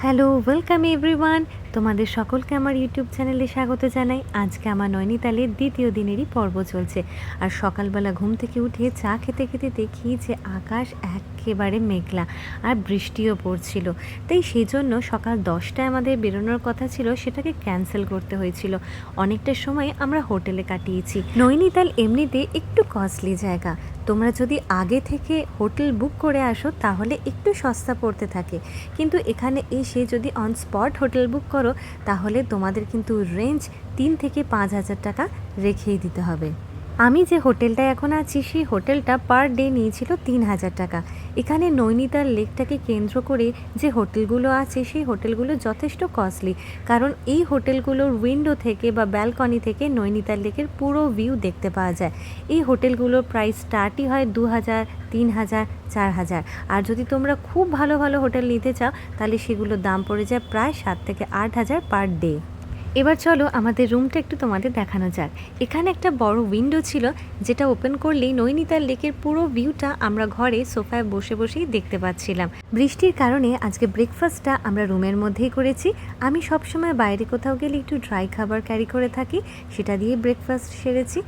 Hello, welcome everyone. তোমাদের সকলকে আমার ইউটিউব চ্যানেলে স্বাগত জানাই। আজকে আমার নৈনিতালের দ্বিতীয় দিনেরই পর্ব চলছে। আর সকালবেলা ঘুম থেকে উঠে চা খেতে খেতে দেখি যে আকাশ একেবারে মেঘলা আর বৃষ্টিও পড়ছিল। তাই সেই জন্য সকাল 10টায় আমাদের বেরোনোর কথা ছিল, সেটাকে ক্যান্সেল করতে হয়েছিল। অনেকটা সময় আমরা হোটেলে কাটিয়েছি। নৈনিতাল এমনিতে একটু কস্টলি জায়গা। তোমরা যদি আগে থেকে হোটেল বুক করে আসো তাহলে একটু সস্তা পড়তে থাকে, কিন্তু এখানে এসে যদি অন স্পট হোটেল বুক করো তাহলে তোমাদের কিন্তু রেঞ্জ 3 থেকে 5 হাজার টাকা রেখেই দিতে হবে। আমি যে হোটেলটায় এখন আছি সেই হোটেলটা পার ডে নিয়েছিল 3 হাজার টাকা। এখানে নৈনিতাল লেকটাকে কেন্দ্র করে যে হোটেলগুলো আছে সেই হোটেলগুলো যথেষ্ট কস্টলি, কারণ এই হোটেলগুলোর উইন্ডো থেকে বা ব্যালকনি থেকে নৈনিতাল লেকের পুরো ভিউ দেখতে পাওয়া যায়। এই হোটেলগুলোর প্রাইস স্টার্টই হয় 2,000, 3,000, 4,000। আর যদি তোমরা খুব ভালো ভালো হোটেল নিতে চাও তাহলে সেগুলোর দাম পড়ে যায় প্রায় 7 থেকে 8 হাজার পার ডে। এবার চলো আমাদের রুমটা একটু তোমাদের দেখানো যাক। এখানে একটা বড় উইন্ডো ছিল, যেটা ওপেন করলেই নৈনিতাল লেকের পুরো ভিউটা আমরা ঘরে সোফায় বসে বসেই দেখতে পাচ্ছিলাম। বৃষ্টির কারণে আজকে ব্রেকফাস্টটা আমরা রুমের মধ্যেই করেছি। আমি সবসময় বাইরে কোথাও গেলে একটু ড্রাই খাবার ক্যারি করে থাকি, সেটা দিয়ে ব্রেকফাস্ট সেরেছি।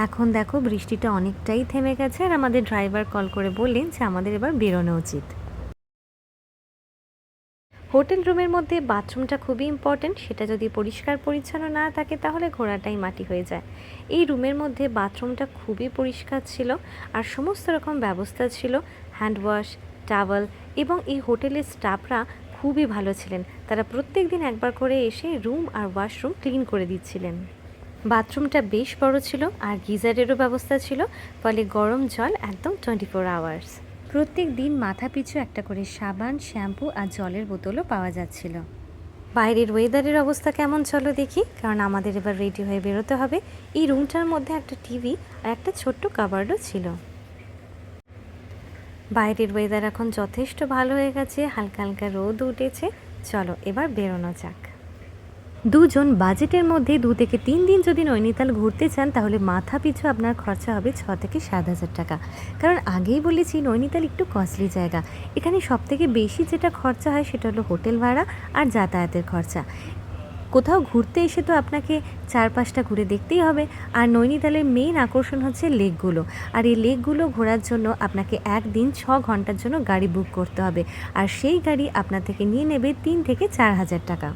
এখন দেখো বৃষ্টিটা অনেকটাই থেমে গেছে আর আমাদের ড্রাইভার কল করে বললেন যে আমাদের এবার বেরোনো উচিত। হোটেল রুমের মধ্যে বাথরুমটা খুবই ইম্পর্ট্যান্ট। সেটা যদি পরিষ্কার পরিচ্ছন্ন না থাকে তাহলে ঘোড়াটাই মাটি হয়ে যায়। এই রুমের মধ্যে বাথরুমটা খুবই পরিষ্কার ছিল আর সমস্ত রকম ব্যবস্থা ছিল, হ্যান্ড ওয়াশ, টাওয়েল, এবং এই হোটেলের স্টাফরা খুবই ভালো ছিলেন। তারা প্রত্যেক দিন একবার করে এসে রুম আর ওয়াশরুম ক্লিন করে দিচ্ছিলেন। বাথরুমটা বেশ বড় ছিল আর গিজারেরও ব্যবস্থা ছিল, ফলে গরম জল একদম 24 আওয়ার্স। প্রত্যেক দিন মাথা পিছু একটা করে সাবান, শ্যাম্পু আর জলের বোতলও পাওয়া যাচ্ছিল। বাইরের ওয়েদারের অবস্থা কেমন চলো দেখি, কারণ আমাদের এবার রেডি হয়ে বেরোতে হবে। এই রুমটার মধ্যে একটা টিভি আর একটা ছোট্ট কাবার্ডও ছিল। বাইরের ওয়েদার এখন যথেষ্ট ভালো হয়ে গেছে, হালকা হালকা রোদ উঠেছে। চলো এবার বেরোনো যাক। দুজন বাজেটের মধ্যে 2 থেকে 3 দিন যদি নৈনিতাল ঘুরতে চান তাহলে মাথা পিছু আপনার খরচা হবে 6 থেকে 7 হাজার টাকা। কারণ আগেই বলেছি নৈনিতাল একটু কস্টলি জায়গা। এখানে সবথেকে বেশি যেটা খরচা হয় সেটা হলো হোটেল ভাড়া আর যাতায়াতের খরচা। কোথাও ঘুরতে এসে তো আপনাকে চারপাশটা ঘুরে দেখতেই হবে। আর নৈনিতালের মেইন আকর্ষণ হচ্ছে লেকগুলো, আর এই লেকগুলো ঘোরার জন্য আপনাকে একদিন 6 ঘন্টার জন্য গাড়ি বুক করতে হবে, আর সেই গাড়ি আপনার থেকে নিয়ে নেবে 3 থেকে 4 হাজার টাকা।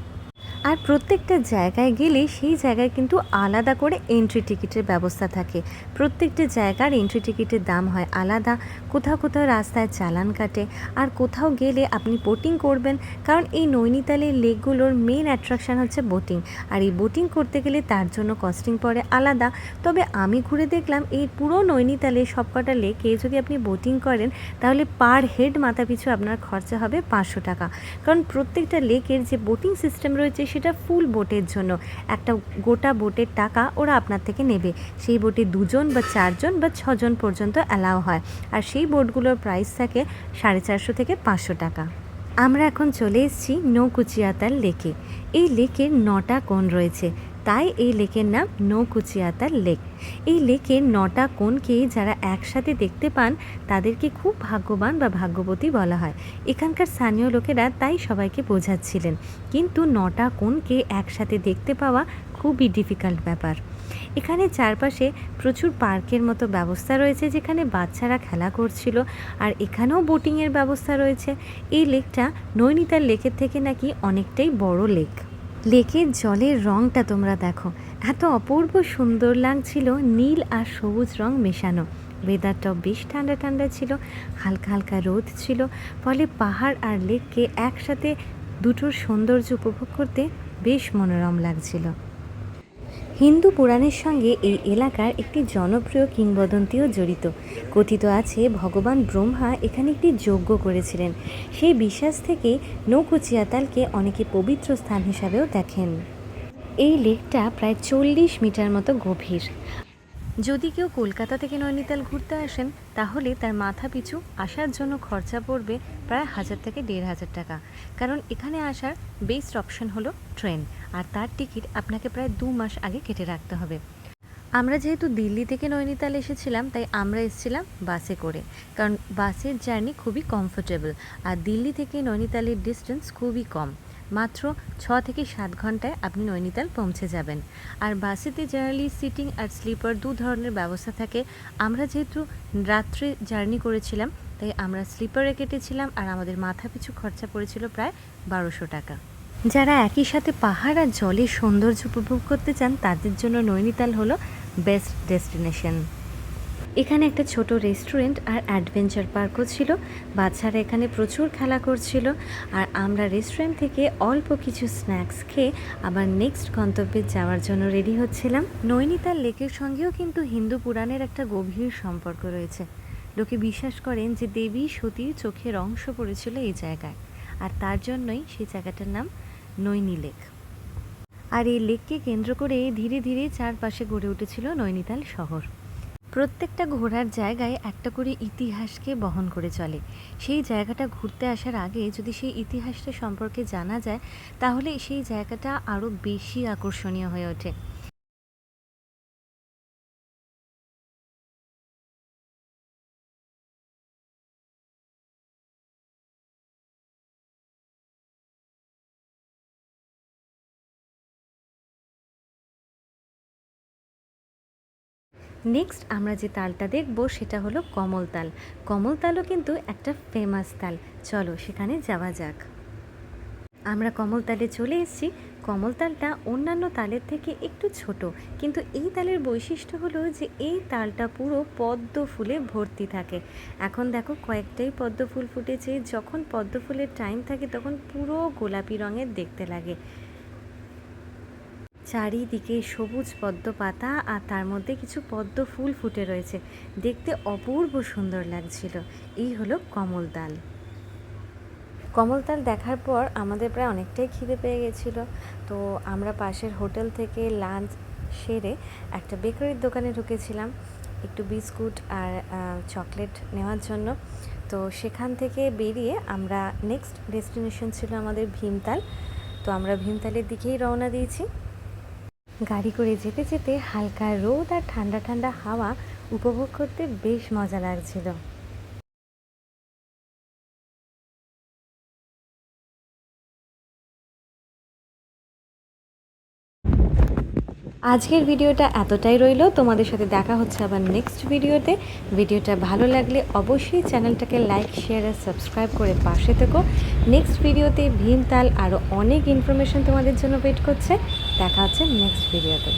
আর প্রত্যেকটা জায়গায় গেলে সেই জায়গায় কিন্তু আলাদা করে এন্ট্রি টিকিটের ব্যবস্থা থাকে। প্রত্যেকটা জায়গার এন্ট্রি টিকিটের দাম হয় আলাদা। কোথাও কোথাও রাস্তায় চালান কাটে, আর কোথাও গেলে আপনি বোটিং করবেন, কারণ এই নৈনিতালের লেকগুলোর মেন অ্যাট্রাকশান হচ্ছে বোটিং। আর এই বোটিং করতে গেলে তার জন্য কস্টিং পড়ে আলাদা। তবে আমি ঘুরে দেখলাম এই পুরো নৈনিতালে সবকটা লেকে যদি আপনি বোটিং করেন তাহলে পার হেড মাথা পিছু আপনার খরচা হবে 500 টাকা। কারণ প্রত্যেকটা লেকের যে বোটিং সিস্টেম রয়েছে সেটা ফুল বোটের জন্য একটা গোটা বোটের টাকা ওরা আপনার থেকে নেবে। সেই বোটে 2জন বা 4জন বা 6জন পর্যন্ত অ্যালাউ হয়, আর সেই বোটগুলোর প্রাইস থাকে 450 থেকে 500 টাকা। আমরা এখন চলে এসেছি নৌকুচিয়াতাল লেকে। এই লেকের 9টা কোণ রয়েছে, তাই এই লেকের নাম নৌকুচিয়াতাল লেক। এই লেকের 9টা কোণকে যারা একসাথে দেখতে পান তাদেরকে খুব ভাগ্যবান বা ভাগ্যবতী বলা হয়। এখানকার স্থানীয় লোকেরা তাই সবাইকে বোঝাচ্ছিলেন, কিন্তু 9টা কোণকে একসাথে দেখতে পাওয়া খুবই ডিফিকাল্ট ব্যাপার। এখানে চারপাশে প্রচুর পার্কের মতো ব্যবস্থা রয়েছে, যেখানে বাচ্চারা খেলা করছিল, আর এখানেও বোটিংয়ের ব্যবস্থা রয়েছে। এই লেকটা নৈনিতাল লেকের থেকে নাকি অনেকটাই বড় লেক। লেকের জলের রঙটা তোমরা দেখো, এত অপূর্ব সুন্দর লাগছিল, নীল আর সবুজ রং মেশানো। ওয়েদারটাও বেশ ঠান্ডা ঠান্ডা ছিল, হালকা হালকা রোদ ছিল, ফলে পাহাড় আর লেককে একসাথে দুটোর সৌন্দর্য উপভোগ করতে বেশ মনোরম লাগছিল। হিন্দু পুরাণের সঙ্গে এই এলাকার একটি জনপ্রিয় কিংবদন্তিও জড়িত। কথিত আছে ভগবান ব্রহ্মা এখানে একটি যজ্ঞ করেছিলেন। সেই বিশ্বাস থেকে নৌকুচিয়াতালকে অনেকে পবিত্র স্থান হিসাবেও দেখেন। এই লেকটা প্রায় 40 মিটার মতো গভীর। যদি কেউ কলকাতা থেকে নৈনিতাল ঘুরতে আসেন তাহলে তার মাথা পিছু আসার জন্য খরচা পড়বে প্রায় 1000 থেকে 1500 টাকা। কারণ এখানে আসার বেস্ট অপশন হলো ট্রেন, আর তার টিকিট আপনাকে প্রায় 2 মাস আগে কেটে রাখতে হবে। আমরা যেহেতু দিল্লি থেকে নৈনিতাল এসেছিলাম তাই আমরা এসেছিলাম বাসে করে, কারণ বাসের জার্নি খুবই কমফোর্টেবল, আর দিল্লি থেকে নৈনিতালের ডিস্টেন্স খুবই কম। মাত্র 6 থেকে 7 ঘন্টায় আপনি নৈনিতাল পৌঁছে যাবেন। আর বাসেতে জেনারেলি সিটিং আর স্লিপার দু ধরনের ব্যবস্থা থাকে। আমরা যেহেতু রাত্রে জার্নি করেছিলাম তাই আমরা স্লিপারে কেটেছিলাম, আর আমাদের মাথাপিছু খরচা পড়েছিল প্রায় 1200 টাকা। যারা একই সাথে পাহাড় আর জলের সৌন্দর্য উপভোগ করতে চান তাদের জন্য নৈনিতাল হলো বেস্ট ডেস্টিনেশন। এখানে একটা ছোট রেস্টুরেন্ট আর অ্যাডভেঞ্চার পার্কও ছিল। বাচ্চারা এখানে প্রচুর খেলা করছিল, আর আমরা রেস্টুরেন্ট থেকে অল্প কিছু স্ন্যাক্স খেয়ে আবার নেক্সট গন্তব্যে যাওয়ার জন্য রেডি হচ্ছিলাম। নৈনিতাল লেকের সঙ্গেও কিন্তু হিন্দু পুরাণের একটা গভীর সম্পর্ক রয়েছে। লোকে বিশ্বাস করেন যে দেবী সতীর চোখের অংশ পড়েছিল এই জায়গায়, আর তার জন্যই সেই জায়গাটার নাম নৈনি লেক। আর এই লেককে কেন্দ্র করে ধীরে ধীরে চারপাশে গড়ে উঠেছিল নৈনিতাল শহর। প্রত্যেকটা ঘোরার জায়গায় একটা করে ইতিহাসকে বহন করে চলে। সেই জায়গাটা ঘুরতে আসার আগে যদি সেই ইতিহাসটা সম্পর্কে জানা যায় তাহলে সেই জায়গাটা আরও বেশি আকর্ষণীয় হয়ে ওঠে। নেক্সট আমরা যে তালটা দেখব সেটা হলো কমল তাল। কমল তালও কিন্তু একটা ফেমাস তাল, চলো সেখানে যাওয়া যাক। আমরা কমল তালে চলে এসেছি। কমল তালটা অন্যান্য তালের থেকে একটু ছোট, কিন্তু এই তালের বৈশিষ্ট্য হলো যে এই তালটা পুরো পদ্ম ফুলে ভর্তি থাকে। এখন দেখো কয়েকটাই পদ্ম ফুল ফুটেছে। যখন পদ্ম ফুলের টাইম থাকে তখন পুরো গোলাপি রঙের দেখতে লাগে। চারিদিকে সবুজ পদ্ম পাতা আর তার মধ্যে কিছু পদ্ম ফুল ফুটে রয়েছে, দেখতে অপূর্ব সুন্দর লাগছিল। এই হলো কমল তাল। কমল তাল দেখার পর আমাদের প্রায় অনেকটাই খিদে পেয়ে গেছিলো, তো আমরা পাশের হোটেল থেকে লাঞ্চ সেরে একটা বেকারির দোকানে ঢুকেছিলাম একটু বিস্কুট আর চকলেট নেওয়ার জন্য। তো সেখান থেকে বেরিয়ে আমরা নেক্সট ডেস্টিনেশন ছিল আমাদের ভীমতাল। তো আমরা ভীমতালের দিকেই রওনা দিয়েছি। গাড়ি করে যেতে যেতে হালকা রোদ আর ঠান্ডা ঠান্ডা হাওয়া উপভোগ করতে বেশ মজা লাগছিল। আজকের ভিডিওটা এতটাই রইলো। তোমাদের সাথে দেখা হচ্ছে আবার নেক্সট ভিডিওতে। ভিডিওটা ভালো লাগলে অবশ্যই চ্যানেলটাকে লাইক, শেয়ার আর সাবস্ক্রাইব করে পাশে থেকো। নেক্সট ভিডিওতে ভীমতাল আরও অনেক ইনফরমেশন তোমাদের জন্য ওয়েট করছে। দেখা হচ্ছে নেক্সট ভিডিওতে।